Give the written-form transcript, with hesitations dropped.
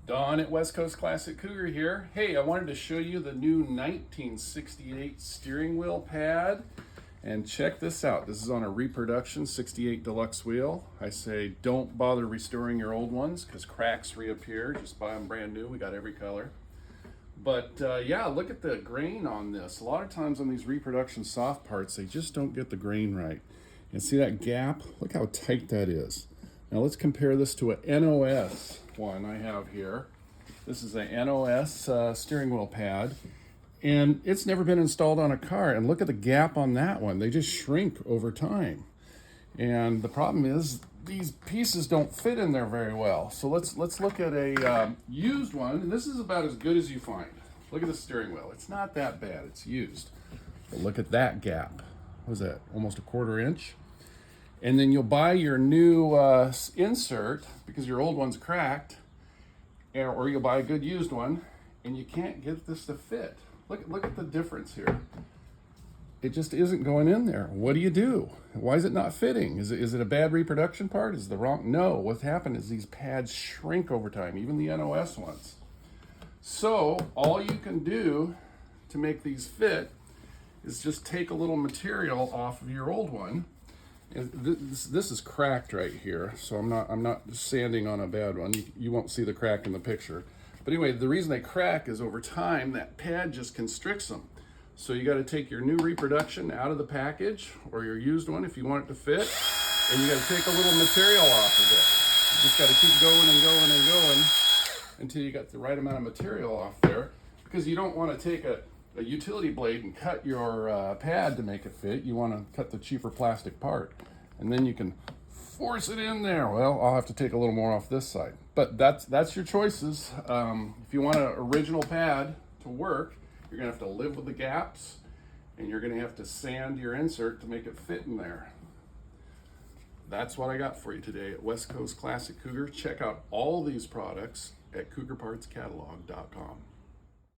Don at West Coast Classic Cougar here. Hey, I wanted to show you the new 1968 steering wheel pad. And check this out. This is on a Reproduction 68 deluxe wheel. I say don't bother restoring your old ones because cracks reappear. Just buy them brand new. We got every color. But yeah, look at the grain on this. A lot of times on these Reproduction soft parts, they just don't get the grain right. And see that gap? Look how tight that is. Now let's compare this to a NOS one I have here. This is a NOS steering wheel pad, and it's never been installed on a car. And look at the gap on that one. They just shrink over time. And the problem is these pieces don't fit in there very well. So let's look at a used one, and this is about as good as you find. Look at the steering wheel. It's not that bad. It's used. But look at that gap. What is that? Almost a 1/4 inch. And then you'll buy your new insert because your old one's cracked, or you'll buy a good used one, and you can't get this to fit. Look at the difference here. It just isn't going in there. What do you do? Why is it not fitting? Is it a bad reproduction part? Is it the wrong? No, what's happened is these pads shrink over time, even the NOS ones. So all you can do to make these fit is just take a little material off of your old one. And this is cracked right here, so I'm not sanding on a bad one. You won't see the crack in the picture. But anyway, the reason they crack is over time that pad just constricts them. So you got to take your new Reproduction out of the package, or your used one if you want it to fit, and you got to take a little material off of it. You just got to keep going and going and going until you got the right amount of material off there, because you don't want to take a utility blade and cut your pad to make it fit. You want to cut the cheaper plastic part, and then you can force it in there. Well, I'll have to take a little more off this side, but that's your choices. If you want an original pad to work, you're gonna have to live with the gaps, and you're gonna have to sand your insert to make it fit in there. That's what I got for you today at West Coast Classic Cougar. Check out all these products at cougarpartscatalog.com.